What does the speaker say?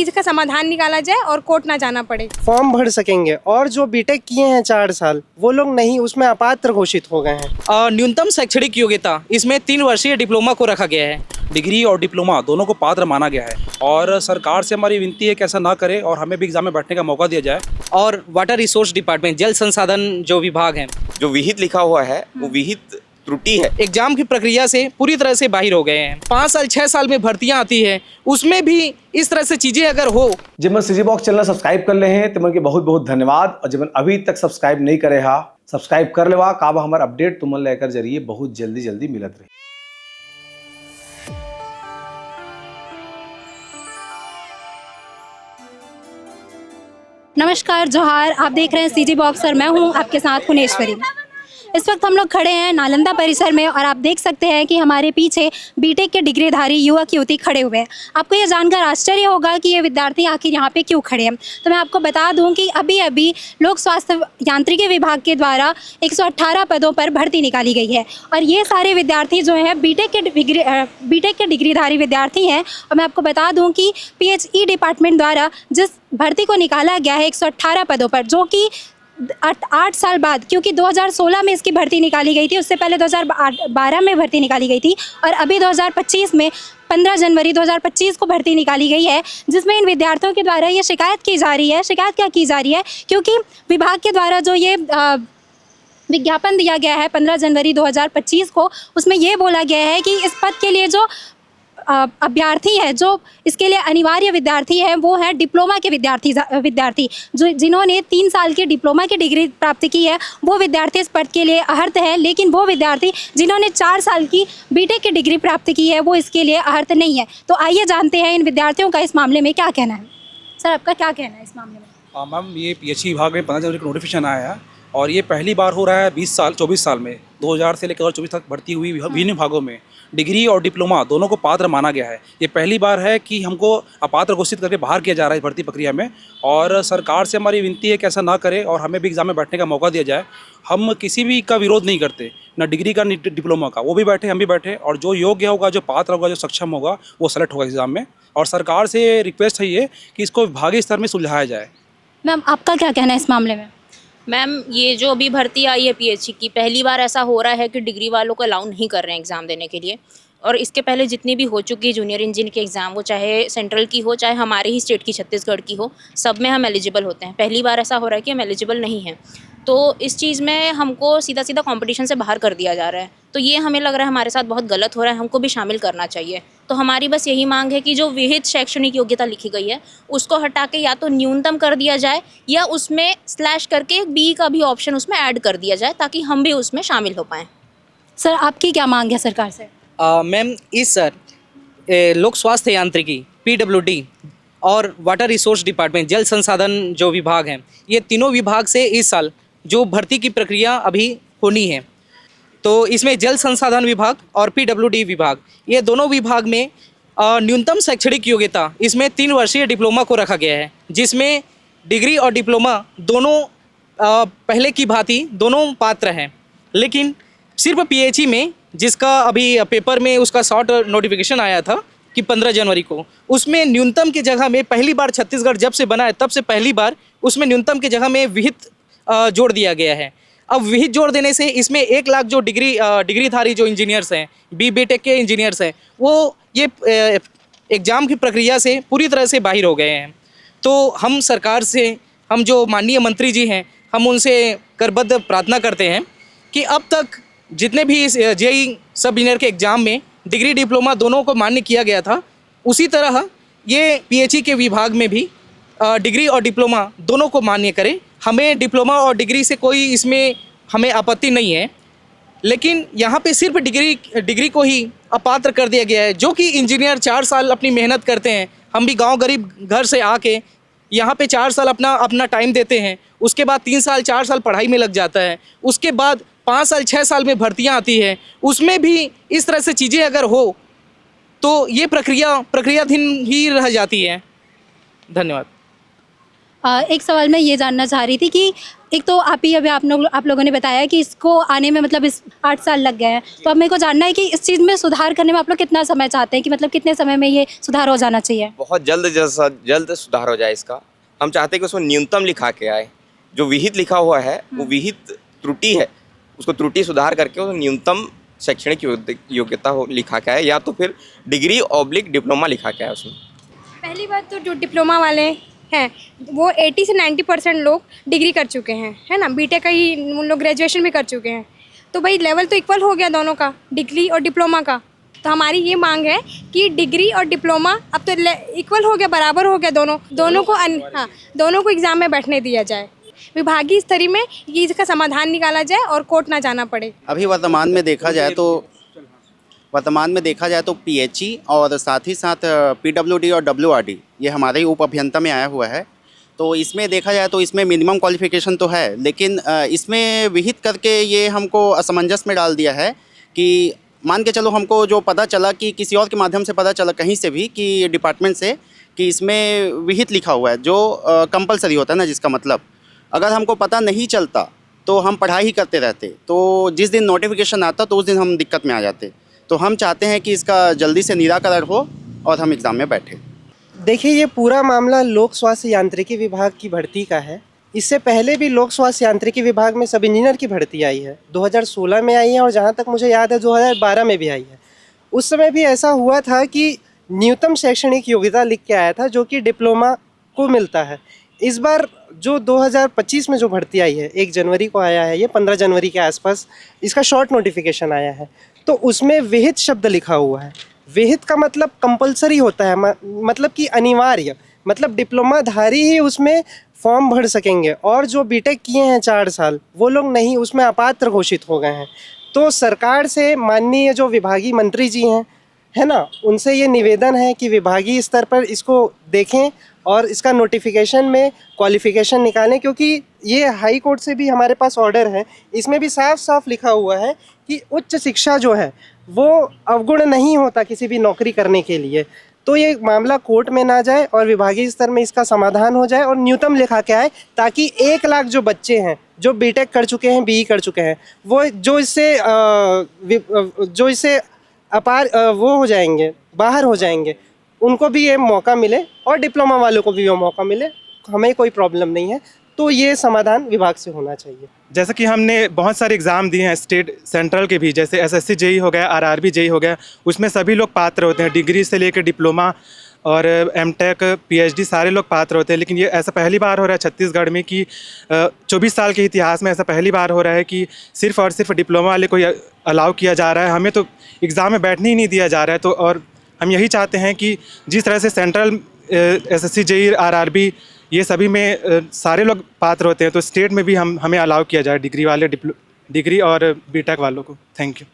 चीज़ का समाधान निकाला जाए और कोर्ट ना जाना पड़े। फॉर्म भर सकेंगे और जो बीटेक किए हैं 4 साल वो लोग नहीं, उसमें अपात्र घोषित हो गए हैं। न्यूनतम शैक्षणिक योग्यता इसमें 3 वर्षीय डिप्लोमा को रखा गया है। डिग्री और डिप्लोमा दोनों को पात्र माना गया है और सरकार से हमारी विनती है कि ऐसा ना करे और हमें भी एग्जाम में बैठने का मौका दिया जाए। और वाटर रिसोर्स डिपार्टमेंट, जल संसाधन जो विभाग है, जो विहित लिखा हुआ है वो विहित त्रुटि है। एग्जाम की प्रक्रिया से पूरी तरह से बाहर हो गए हैं। 5 साल 6 साल में भर्तियां आती है, उसमें भी इस तरह से चीजें अगर हो। जिमन सीजी बॉक्स चैनल सब्सक्राइब कर ले हैं तुमन के बहुत बहुत धन्यवाद। और जिमन अभी तक सब्सक्राइब नहीं करे हा सब्सक्राइब कर लेवा, काब हमार अपडेट तुमन लेकर जरिए बहुत जल्दी जल्दी मिलत रहे। नमस्कार, जोहार। आप देख रहे हैं सीजी बॉक्स और मैं हूं आपके साथ हुनेश्वरी। इस वक्त हम लोग खड़े हैं नालंदा परिसर में और आप देख सकते हैं कि हमारे पीछे बीटेक के डिग्रीधारी युवक युवती खड़े हुए हैं। आपको ये जानकर आश्चर्य होगा कि ये विद्यार्थी आखिर यहाँ पे क्यों खड़े हैं। तो मैं आपको बता दूं कि अभी अभी लोक स्वास्थ्य यांत्रिकी विभाग के द्वारा 118 पदों पर भर्ती निकाली गई है और ये सारे विद्यार्थी जो हैं बीटेक के डिग्रीधारी विद्यार्थी हैं। और मैं आपको बता दूँ कि PHE डिपार्टमेंट द्वारा जिस भर्ती को निकाला गया है 118 पदों पर, जो कि 8 साल बाद, क्योंकि 2016 में इसकी भर्ती निकाली गई थी, उससे पहले 2012 में भर्ती निकाली गई थी और अभी 2025 में 15 जनवरी 2025 को भर्ती निकाली गई है, जिसमें इन विद्यार्थियों के द्वारा ये शिकायत की जा रही है। शिकायत क्या की जा रही है? क्योंकि विभाग के द्वारा जो ये विज्ञापन दिया गया है 15 जनवरी 2025 को, उसमें ये बोला गया है कि इस पद के लिए जो अभ्यर्थी है, जो इसके लिए अनिवार्य विद्यार्थी है, वो है डिप्लोमा के विद्यार्थी जो जिन्होंने 3 साल की डिप्लोमा की डिग्री प्राप्त की है, वो विद्यार्थी इस पद के लिए अहर्त है। लेकिन वो विद्यार्थी जिन्होंने 4 साल की बीटेक की डिग्री प्राप्त की है, वो इसके लिए अहर्त नहीं है। तो आइए जानते हैं इन विद्यार्थियों का इस मामले में क्या कहना है। सर, आपका क्या कहना है इस मामले में? मैम, ये PHE विभाग में 15 जनवरी को नोटिफिकेशन आया है और ये पहली बार हो रहा है 24 साल में। 2000 से लेकर 2024 तक भर्ती हुई विभिन्न विभागों में डिग्री और डिप्लोमा दोनों को पात्र माना गया है। ये पहली बार है कि हमको अपात्र घोषित करके बाहर किया जा रहा है भर्ती प्रक्रिया में और सरकार से हमारी विनती है कि ऐसा ना करे और हमें भी एग्जाम में बैठने का मौका दिया जाए। हम किसी भी का विरोध नहीं करते, ना डिग्री का, ना डिप्लोमा का। वो भी बैठे, हम भी बैठे, और जो योग्य होगा, जो पात्र होगा, जो सक्षम होगा, वो सेलेक्ट होगा एग्जाम में। और सरकार से रिक्वेस्ट है ये कि इसको विभागीय स्तर में सुलझाया जाए। मैम, आपका क्या कहना है इस मामले में? मैम, ये जो अभी भर्ती आई है PHE की, पहली बार ऐसा हो रहा है कि डिग्री वालों को अलाउ नहीं कर रहे हैं एग्ज़ाम देने के लिए। और इसके पहले जितनी भी हो चुकी जूनियर इंजीनियर की एग्ज़ाम, वो चाहे सेंट्रल की हो, चाहे हमारे ही स्टेट की छत्तीसगढ़ की हो, सब में हम एलिजिबल होते हैं। पहली बार ऐसा हो रहा है कि हम एलिजिबल नहीं हैं। तो इस चीज़ में हमको सीधा सीधा कंपटीशन से बाहर कर दिया जा रहा है। तो ये हमें लग रहा है हमारे साथ बहुत गलत हो रहा है, हमको भी शामिल करना चाहिए। तो हमारी बस यही मांग है कि जो विहित शैक्षणिक योग्यता लिखी गई है उसको हटा के या तो न्यूनतम कर दिया जाए या उसमें स्लैश करके B का भी ऑप्शन उसमें ऐड कर दिया जाए, ताकि हम भी उसमें शामिल हो पाएँ। सर, आपकी क्या मांग है सरकार से? मैम, इस लोक स्वास्थ्य यांत्रिकी PWD और वाटर रिसोर्स डिपार्टमेंट, जल संसाधन जो विभाग हैं, ये तीनों विभाग से इस साल जो भर्ती की प्रक्रिया अभी होनी है, तो इसमें जल संसाधन विभाग और PWD विभाग, ये दोनों विभाग में न्यूनतम शैक्षणिक योग्यता इसमें 3 वर्षीय डिप्लोमा को रखा गया है, जिसमें डिग्री और डिप्लोमा दोनों पहले की भांति दोनों पात्र हैं। लेकिन सिर्फ PHE में, जिसका अभी पेपर में उसका शॉर्ट नोटिफिकेशन आया था कि 15 जनवरी को, उसमें न्यूनतम की जगह में पहली बार छत्तीसगढ़ जब से बना है तब से पहली बार उसमें न्यूनतम की जगह में विहित जोड़ दिया गया है। अब विहित जोड़ देने से इसमें 1 लाख जो डिग्रीधारी जो इंजीनियर्स हैं, BTech के इंजीनियर्स हैं, वो ये एग्ज़ाम की प्रक्रिया से पूरी तरह से बाहर हो गए हैं। तो हम सरकार से, हम जो माननीय मंत्री जी हैं, हम उनसे करबद्ध प्रार्थना करते हैं कि अब तक जितने भी इस JEE सब इंजीनियर के एग्ज़ाम में डिग्री डिप्लोमा दोनों को मान्य किया गया था, उसी तरह ये PHE के विभाग में भी डिग्री और डिप्लोमा दोनों को मान्य करें। हमें डिप्लोमा और डिग्री से कोई इसमें हमें आपत्ति नहीं है, लेकिन यहाँ पे सिर्फ डिग्री को ही अपात्र कर दिया गया है। जो कि इंजीनियर 4 साल अपनी मेहनत करते हैं, हम भी गांव गरीब घर से आके यहाँ पे 4 साल अपना टाइम देते हैं, उसके बाद 3 साल 4 साल पढ़ाई में लग जाता है, उसके बाद 5 साल 6 साल में भर्तियाँ आती है, उसमें भी इस तरह से चीज़ें अगर हो तो ये प्रक्रियाधीन ही रह जाती है। धन्यवाद। एक सवाल मैं ये जानना चाह रही थी कि एक तो आप लोगों ने बताया कि इसको आने में मतलब इस 8 साल लग गए हैं, तो अब मेरे को जानना है कि इस चीज़ में सुधार करने में आप लोग कितना समय चाहते हैं, कि मतलब कितने समय में ये सुधार हो जाना चाहिए? बहुत जल्द सुधार हो जाए इसका। हम चाहते हैं कि उसमें न्यूनतम लिखा के आए। जो विहित लिखा हुआ है वो विहित त्रुटि है, उसको त्रुटि सुधार करके उसमें न्यूनतम शैक्षणिक योग्यता हो लिखा के आए, या तो फिर डिग्री/डिप्लोमा लिखा के आए उसमें। पहली बात तो जो डिप्लोमा वाले हैं वो 80 से 90% लोग डिग्री कर चुके हैं, है ना। बीटेक का ही उन लोग ग्रेजुएशन भी कर चुके हैं, तो भाई लेवल तो इक्वल हो गया दोनों का, डिग्री और डिप्लोमा का। तो हमारी ये मांग है कि डिग्री और डिप्लोमा अब तो इक्वल हो गया, बराबर हो गया, दोनों को एग्ज़ाम में बैठने दिया जाए। विभागीय स्तर में ये इसका समाधान निकाला जाए और कोर्ट ना जाना पड़े। अभी वर्तमान में देखा जाए तो पीएचई और साथ ही साथ पीडब्ल्यूडी और डब्ल्यूआरडी ये हमारे ही उप अभियंता में आया हुआ है। तो इसमें देखा जाए तो इसमें मिनिमम क्वालिफिकेशन तो है, लेकिन इसमें विहित करके ये हमको असमंजस में डाल दिया है कि मान के चलो हमको जो पता चला कि किसी और के माध्यम से पता चला कहीं से भी कि डिपार्टमेंट से कि इसमें विहित लिखा हुआ है, जो कंपलसरी होता है ना, जिसका मतलब अगर हमको पता नहीं चलता तो हम पढ़ाई ही करते रहते, तो जिस दिन नोटिफिकेशन आता तो उस दिन हम दिक्कत में आ जाते। तो हम चाहते हैं कि इसका जल्दी से निराकरण हो और हम एग्ज़ाम में बैठे। देखिए, ये पूरा मामला लोक स्वास्थ्य यांत्रिकी विभाग की भर्ती का है। इससे पहले भी लोक स्वास्थ्य यांत्रिकी विभाग में सब इंजीनियर की भर्ती आई है, 2016 में आई है, और जहाँ तक मुझे याद है 2012 में भी आई है। उस समय भी ऐसा हुआ था कि न्यूनतम शैक्षणिक योग्यता लिख के आया था, जो कि डिप्लोमा को मिलता है। इस बार जो 2025 में जो भर्ती आई है, 1 जनवरी को आया है, ये 15 जनवरी के आसपास इसका शॉर्ट नोटिफिकेशन आया है, तो उसमें विहित शब्द लिखा हुआ है। विहित का मतलब कंपलसरी होता है, मतलब कि अनिवार्य, मतलब डिप्लोमाधारी ही उसमें फॉर्म भर सकेंगे, और जो बीटेक किए हैं 4 साल वो लोग नहीं, उसमें अपात्र घोषित हो गए हैं। तो सरकार से माननीय जो विभागीय मंत्री जी हैं, है ना, उनसे ये निवेदन है कि विभागीय स्तर पर इसको देखें और इसका नोटिफिकेशन में क्वालिफ़िकेशन निकालें, क्योंकि ये हाई कोर्ट से भी हमारे पास ऑर्डर है, इसमें भी साफ साफ लिखा हुआ है कि उच्च शिक्षा जो है वो अवगुण नहीं होता किसी भी नौकरी करने के लिए। तो ये मामला कोर्ट में ना जाए और विभागीय स्तर में इसका समाधान हो जाए और न्यूनतम लिखा के आए, ताकि 1 लाख जो बच्चे हैं जो बीटेक कर चुके हैं, बीई कर चुके हैं, वो जो इससे अपार वो हो जाएंगे, बाहर हो जाएंगे, उनको भी ये मौका मिले और डिप्लोमा वालों को भी वो मौका मिले। हमें कोई प्रॉब्लम नहीं है, तो ये समाधान विभाग से होना चाहिए। जैसे कि हमने बहुत सारे एग्ज़ाम दिए हैं स्टेट सेंट्रल के भी, जैसे एसएससी जेई हो गया, आरआरबी जेई हो गया, उसमें सभी लोग पात्र होते हैं, डिग्री से लेकर डिप्लोमा और एमटेक पीएचडी सारे लोग पात्र होते हैं। लेकिन ये ऐसा पहली बार हो रहा है छत्तीसगढ़ में कि 24 साल के इतिहास में ऐसा पहली बार हो रहा है कि सिर्फ और सिर्फ डिप्लोमा वाले को अलाउ किया जा रहा है, हमें तो एग्ज़ाम में बैठने ही नहीं दिया जा रहा है। तो और हम यही चाहते हैं कि जिस तरह से सेंट्रल एसएससी जेई आरआरबी ये सभी में सारे लोग पात्र होते हैं, तो स्टेट में भी हमें अलाउ किया जाए डिग्री और बीटेक वालों को। Thank you.